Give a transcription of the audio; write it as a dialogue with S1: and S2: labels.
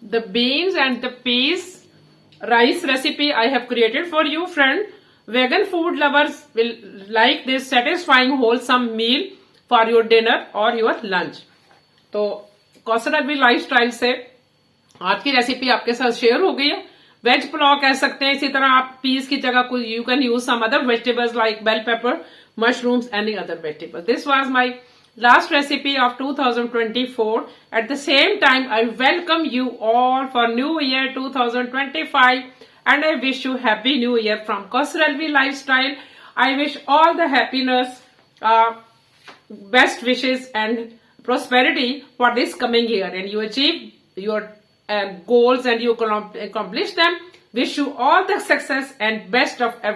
S1: the beans and the peas rice recipe I have created for you, friend. Vegan food lovers will like this satisfying wholesome meal for your dinner or your lunch. तो कौसर अरबी lifestyle से आज की recipe आपके साथ share हो गई है. वेज पुलाव कह सकते हैं. इसी तरह आप पीस की जगह कोई you can use some other vegetables like bell pepper, mushrooms, any other vegetable. This was my last recipe of 2024. At the same time, I welcome you all for New Year 2025 and I wish you Happy New Year from Kausar Alvi Lifestyle. I wish all the happiness, best wishes and prosperity for this coming year and you achieve your goals and you accomplish them. Wish you all the success and best of everything.